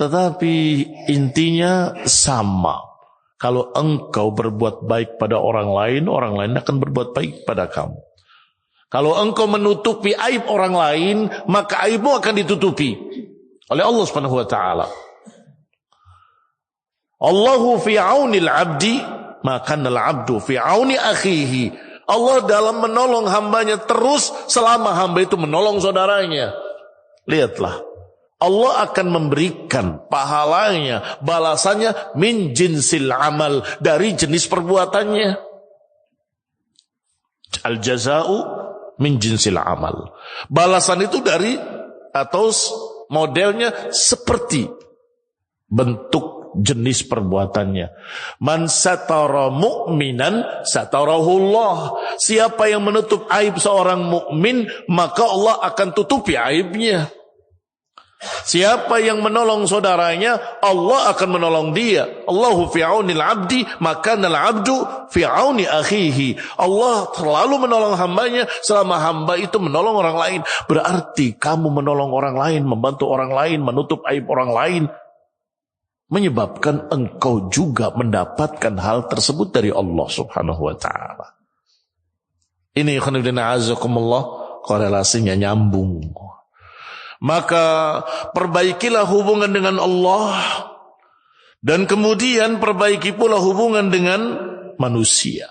tetapi intinya sama. Kalau engkau berbuat baik pada orang lain akan berbuat baik pada kamu. Kalau engkau menutupi aib orang lain, maka aibmu akan ditutupi oleh Allah Subhanahu wa taala. Allahu fi aunil abdi, maka al-abdu fi auni akhihi. Allah dalam menolong hambanya terus selama hamba itu menolong saudaranya. Lihatlah, Allah akan memberikan pahalanya, balasannya min jinsil amal, dari jenis perbuatannya. Al-jaza'u min jinsil amal. Balasan itu dari atau modelnya seperti bentuk jenis perbuatannya. Man satara mu'minan satarahullah. Siapa yang menutup aib seorang mukmin, maka Allah akan tutupi aibnya. Siapa yang menolong saudaranya, Allah akan menolong dia. Allahu fi aunil abdi, maka nal abdu fi auni akhihi. Allah selalu menolong hambanya selama hamba itu menolong orang lain. Berarti kamu menolong orang lain, membantu orang lain, menutup aib orang lain, menyebabkan engkau juga mendapatkan hal tersebut dari Allah subhanahu wa ta'ala. Ini khonibdina azakumullah, korelasinya nyambung. Maka perbaikilah hubungan dengan Allah, dan kemudian perbaiki pula hubungan dengan manusia.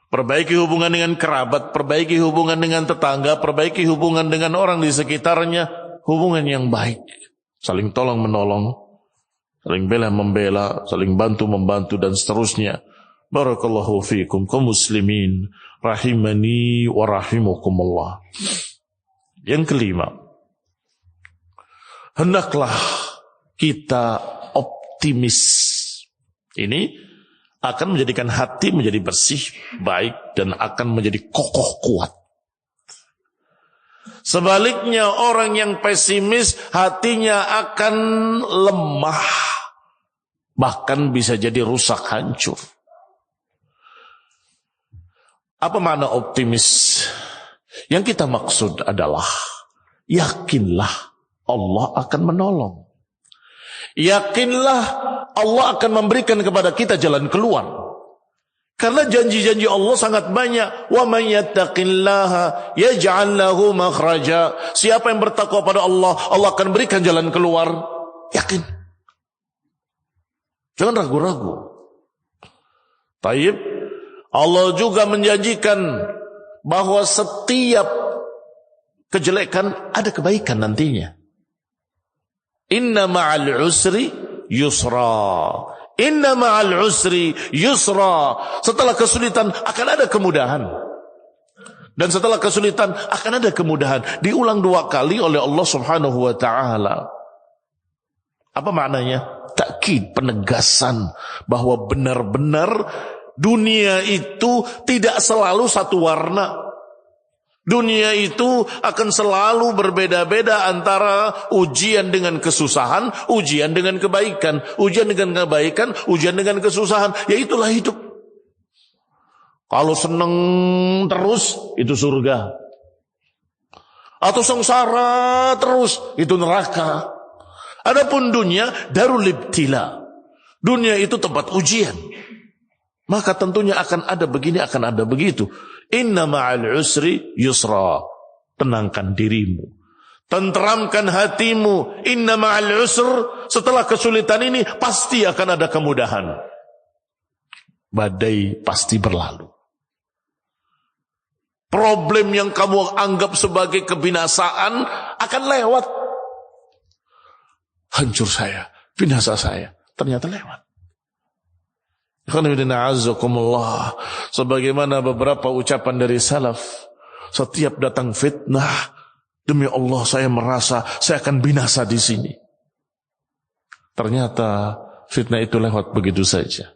Perbaiki hubungan dengan kerabat, perbaiki hubungan dengan tetangga, perbaiki hubungan dengan orang di sekitarnya, hubungan yang baik. Saling tolong menolong, saling bela membela, saling bantu membantu, dan seterusnya. Barakallahu fiikum kaum muslimin rahimani wa rahimakumullah. Yang kelima, hendaklah kita optimis. Ini akan menjadikan hati menjadi bersih, baik, dan akan menjadi kokoh kuat. Sebaliknya orang yang pesimis, hatinya akan lemah, bahkan bisa jadi rusak, hancur. Apa makna optimis? Yang kita maksud adalah yakinlah Allah akan menolong. Yakinlah Allah akan memberikan kepada kita jalan keluar. Karena janji-janji Allah sangat banyak. Wa man yattaqillaha yaj'al lahu makhraja. Siapa yang bertakwa pada Allah, Allah akan berikan jalan keluar. Yakin. Jangan ragu-ragu. Taib, Allah juga menjanjikan bahwa setiap kejelekan ada kebaikan nantinya. Inna ma'al usri yusra. Inna ma'al usri yusra. Setelah kesulitan akan ada kemudahan. Dan setelah kesulitan akan ada kemudahan. Diulang 2 kali oleh Allah subhanahu wa ta'ala. Apa maknanya? Takkid, penegasan bahwa benar-benar dunia itu tidak selalu satu warna. Dunia itu akan selalu berbeda-beda antara ujian dengan kesusahan, ujian dengan kebaikan, ujian dengan kebaikan, ujian dengan kesusahan. Ya itulah hidup. Kalau senang terus, itu surga. Atau sengsara terus, itu neraka. Adapun dunia, darul ibtila. Dunia itu tempat ujian. Maka tentunya akan ada begini, akan ada begitu. Inna ma'al usri yusra. Tenangkan dirimu, tenteramkan hatimu. Inna ma'al usr. Setelah kesulitan ini pasti akan ada kemudahan. Badai pasti berlalu. Problem yang kamu anggap sebagai kebinasaan akan lewat. Hancur saya, binasa saya, ternyata lewat. Sebagaimana beberapa ucapan dari salaf, setiap datang fitnah, demi Allah saya merasa saya akan binasa di sini. Ternyata fitnah itu lewat begitu saja.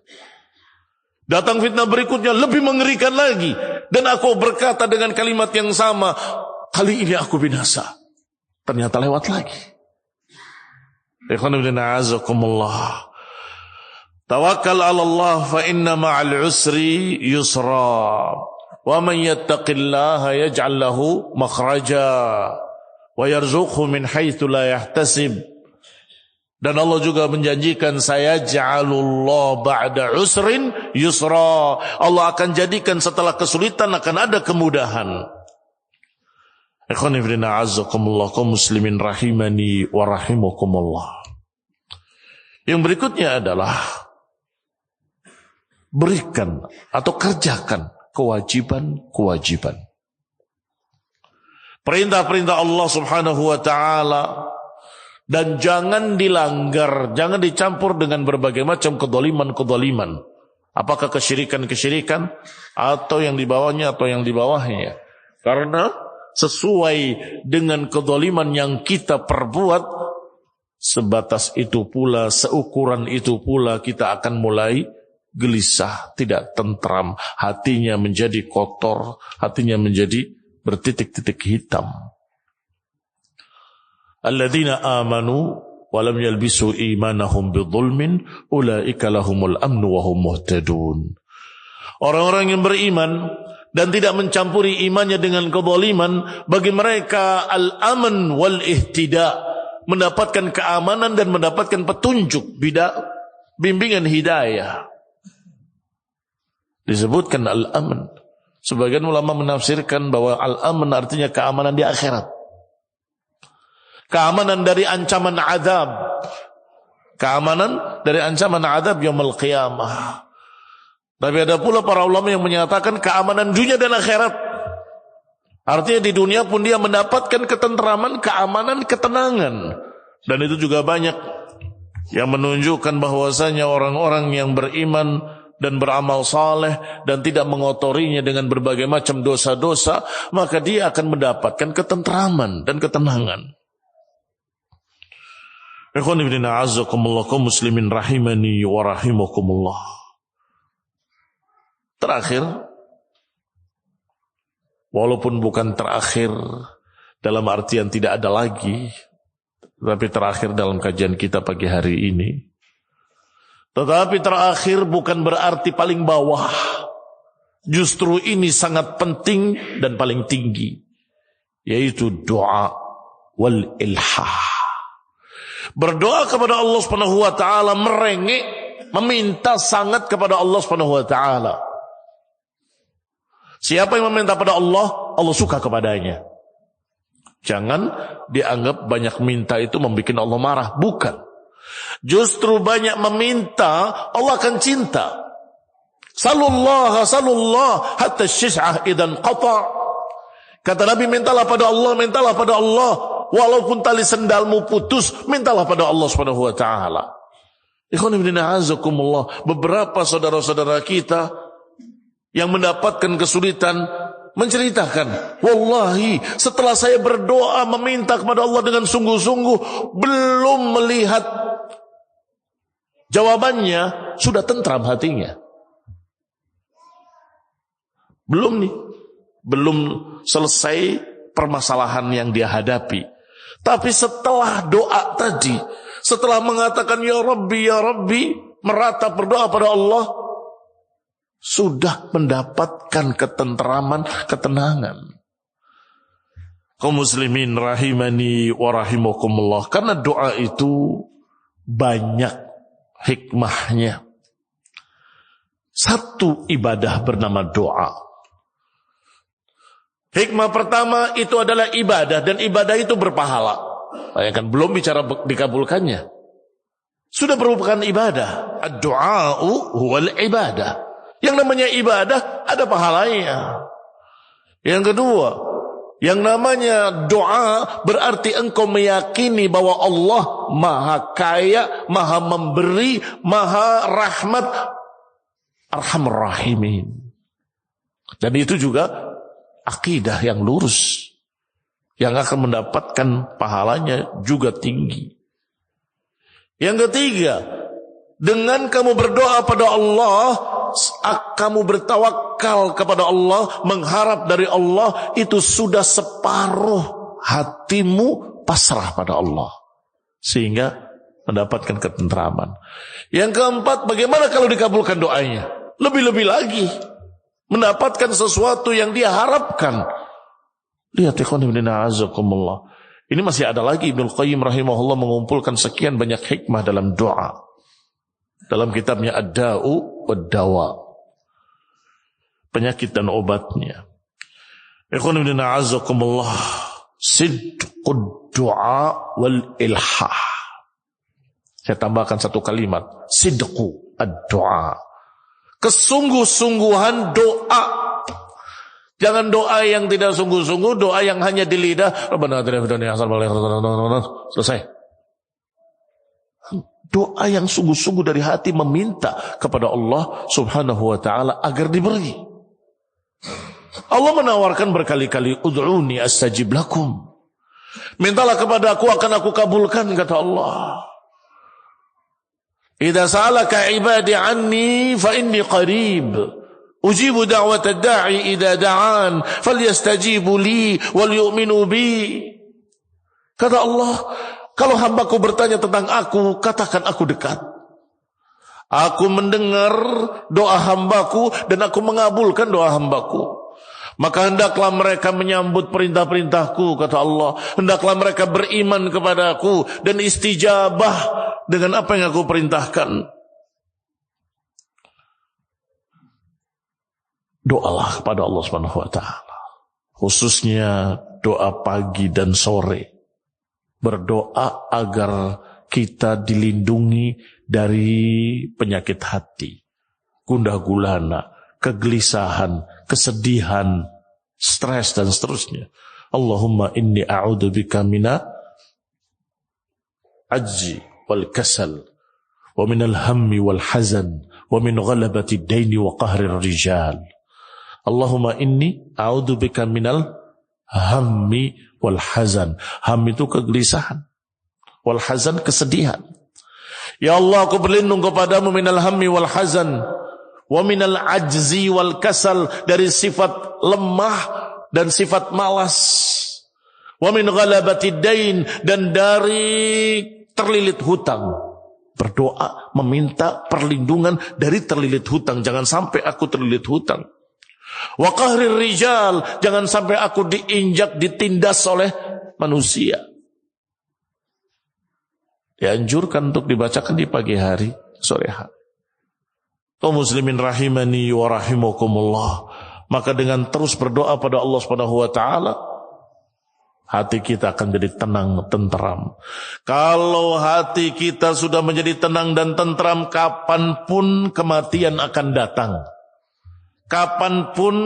Datang fitnah berikutnya lebih mengerikan lagi, dan aku berkata dengan kalimat yang sama, kali ini aku binasa. Ternyata lewat lagi. Tawakkal 'ala Allah fa inna ma'al usri yusra. Wa man yattaqillaha yaj'al lahu makhraja wa yarzuqhu min haitsu la yahtasib. Dan Allah juga menjanjikan, saya ja'alullah ba'da usrin yusra. Allah akan jadikan setelah kesulitan akan ada kemudahan. Ikhwan fillah azzakumullah kaum muslimin rahimani wa rahimakumullah. Yang berikutnya adalah berikan atau kerjakan kewajiban-kewajiban. Perintah-perintah Allah subhanahu wa ta'ala. Dan jangan dilanggar, jangan dicampur dengan berbagai macam kedoliman-kedoliman. Apakah kesyirikan-kesyirikan atau yang di bawahnya atau yang di bawahnya. Karena sesuai dengan kezaliman yang kita perbuat, sebatas itu pula, seukuran itu pula kita akan mulai gelisah, tidak tentram, hatinya menjadi kotor, hatinya menjadi bertitik-titik hitam. Alladzina amanu wa lam yalbisu imanahum bidzulmin ulaika lahumul amnu wa hum muhtadun. Orang-orang yang beriman dan tidak mencampuri imannya dengan kezaliman, bagi mereka al-aman wal ihtida, mendapatkan keamanan dan mendapatkan petunjuk, bimbingan hidayah. Disebutkan al-aman. Sebagian ulama menafsirkan bahwa al-aman artinya keamanan di akhirat. Keamanan dari ancaman azab. Keamanan dari ancaman azab yaumul qiyamah. Tapi ada pula para ulama yang menyatakan keamanan dunia dan akhirat. Artinya di dunia pun dia mendapatkan ketentraman, keamanan, ketenangan. Dan itu juga banyak yang menunjukkan bahwasanya orang-orang yang beriman dan beramal saleh dan tidak mengotorinya dengan berbagai macam dosa-dosa, maka dia akan mendapatkan ketentraman dan ketenangan. Ikhwan ibn a'azzakumullah kaum muslimin rahimani wa rahimakumullah. Terakhir, walaupun bukan terakhir dalam artian tidak ada lagi, tapi terakhir dalam kajian kita pagi hari ini. Tetapi terakhir bukan berarti paling bawah. Justru ini sangat penting dan paling tinggi, yaitu doa wal ilhah. Berdoa kepada Allah Subhanahu wa taala, merengek, meminta sangat kepada Allah Subhanahu wa taala. Siapa yang meminta pada Allah, Allah suka kepadanya. Jangan dianggap banyak minta itu membuat Allah marah, bukan. Justru banyak meminta, Allah akan cinta. Salullah hatta syis'ah idan qata'. Kata Nabi, mintalah pada Allah, mintalah pada Allah. Walaupun tali sendalmu putus, mintalah pada Allah Subhanahu wa taala. Ikhwan fillah azakumullah, beberapa saudara-saudara kita yang mendapatkan kesulitan menceritakan, wallahi setelah saya berdoa meminta kepada Allah dengan sungguh-sungguh, belum melihat jawabannya, sudah tentram hatinya. Belum selesai permasalahan yang dia hadapi. Tapi setelah doa tadi, setelah mengatakan ya Rabbi, meratap berdoa pada Allah, sudah mendapatkan ketentraman, ketenangan. Kaum muslimin rahimani wa rahimakumullah. Karena doa itu banyak hikmahnya. Satu ibadah bernama doa. Hikmah pertama itu adalah ibadah, dan ibadah itu berpahala. Bayangkan, belum bicara dikabulkannya, sudah merupakan ibadah. Ad-du'a'u huwal ibadah. Yang namanya ibadah ada pahalanya. Yang kedua, yang namanya doa berarti engkau meyakini bahwa Allah maha kaya, maha memberi, maha rahmat, arhamur rahimin. Dan itu juga akidah yang lurus, yang akan mendapatkan pahalanya juga tinggi. Yang ketiga, dengan kamu berdoa pada Allah, kamu bertawakal kepada Allah, mengharap dari Allah, itu sudah separuh hatimu pasrah pada Allah, sehingga mendapatkan ketentraman. Yang keempat, bagaimana kalau dikabulkan doanya? Lebih-lebih lagi, mendapatkan sesuatu yang dia harapkan. Lihat ikhwan fillah azakumullah. Ini masih ada lagi, Ibnu Qayyim rahimahullah mengumpulkan sekian banyak hikmah dalam doa. Dalam kitabnya Ad-Da'u wad-Dawa, penyakit dan obatnya. Ikhwan fillah azakumullah, sidqud du'a wal ilhah. Saya tambahkan satu kalimat, sidqu ad-du'a. Kesungguh-sungguhan doa. Jangan doa yang tidak sungguh-sungguh, doa yang hanya di lidah. Rabbana atina fid dunya hasanah wa fil akhirati hasanah. Selesai. Doa yang sungguh-sungguh dari hati meminta kepada Allah subhanahu wa ta'ala agar diberi. Allah menawarkan berkali-kali, ud'uni astajib lakum. Mintalah kepada aku, akan aku kabulkan, kata Allah. Idza sa'alaka ibadi anni fa inni qarib. Ujibu da'watad da'i idza da'an falyastajibu li wal yu'minu bi. Kata Allah, kalau hambaku bertanya tentang aku, katakan aku dekat. Aku mendengar doa hambaku dan aku mengabulkan doa hambaku. Maka hendaklah mereka menyambut perintah-perintahku, kata Allah. Hendaklah mereka beriman kepadaku dan istijabah dengan apa yang aku perintahkan. Doalah kepada Allah Subhanahu wa taala. Khususnya doa pagi dan sore. Berdoa agar kita dilindungi dari penyakit hati, gundah gulana, kegelisahan, kesedihan, stres dan seterusnya. Allahumma inni a'udzubika mina ajzi wal kasal wa minal hammi wal hazan wa min ghalabati ad-daini wa qahri ar-rijal. Allahumma inni a'udzubika minal hammi wal hazan. Ham itu kegelisahan, wal hazan kesedihan. Ya Allah, aku berlindung kepadamu minal hammi wal hazan wa minal ajzi wal kasal, dari sifat lemah dan sifat malas, wa min ghalabati dain, dan dari terlilit hutang. Berdoa meminta perlindungan dari terlilit hutang, jangan sampai aku terlilit hutang. Wa qahrir rijal, jangan sampai aku diinjak, ditindas oleh manusia. Dianjurkan untuk dibacakan di pagi hari, sore hari. Kaum muslimin rahimani wa rahimakumullah. Maka dengan terus berdoa pada Allah Subhanahu wa taala, hati kita akan jadi tenang, tentram. Kalau hati kita sudah menjadi tenang dan tentram, kapanpun kematian akan datang. Kapanpun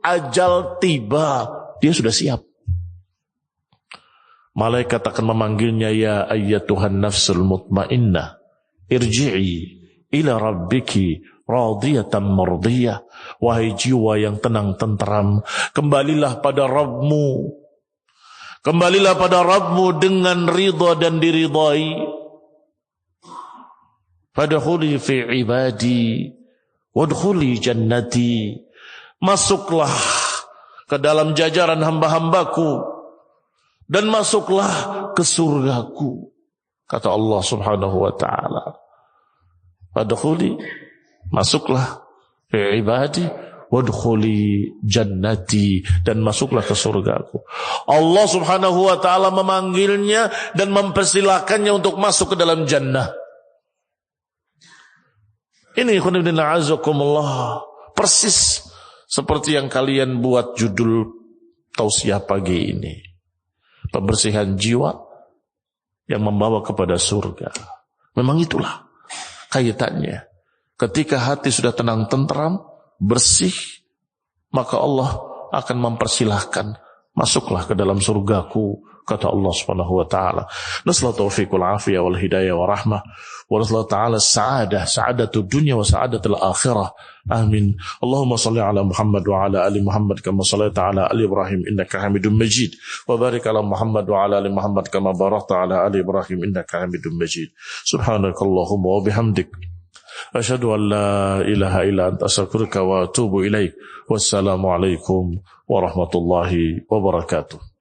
ajal tiba, dia sudah siap. Malaikat akan memanggilnya, ya ayyatuhan nafsul mutmainnah, irji'i ila rabbiki radiyatan mardiyah. Wahai jiwa yang tenang tenteram, kembalilah pada Rabbmu. Kembalilah pada Rabbmu dengan ridha dan diridai. Fadkhuli fi ibadi wadkhuli jannati. Masuklah ke dalam jajaran hamba-hambaku dan masuklah ke surgaku, kata Allah Subhanahu wa taala. Fadkhuli, masuklah fi ibadi wadkhuli jannati, dan masuklah ke surgaku. Allah Subhanahu wa taala memanggilnya dan mempersilakannya untuk masuk ke dalam jannah. Ini khonibdina azakumullah, persis seperti yang kalian buat judul tausiah pagi ini. Pembersihan jiwa yang membawa kepada surga. Memang itulah kaitannya. Ketika hati sudah tenang tentram, bersih, maka Allah akan mempersilahkan, masuklah ke dalam surgaku, kata Allah Subhanahu wa taala. Nasallahu taufiqul afiyah wal hidayah wa rahmah wa nasallahu ta'ala sa'adatud dunya wa sa'adatul akhirah. Amin. Allahumma salli ala Muhammad wa ala ali Muhammad kama sallaita ala ali Ibrahim innaka Hamidum Majid, wa barik ala Muhammad wa ala ali Muhammad kama barakta ala ali Ibrahim innaka Hamidum Majid. Subhanakallahumma wa bihamdik, asyhadu an la ilaha illa anta astaghfiruka wa atubu ilaik. Wassalamu alaikum warahmatullahi wabarakatuh.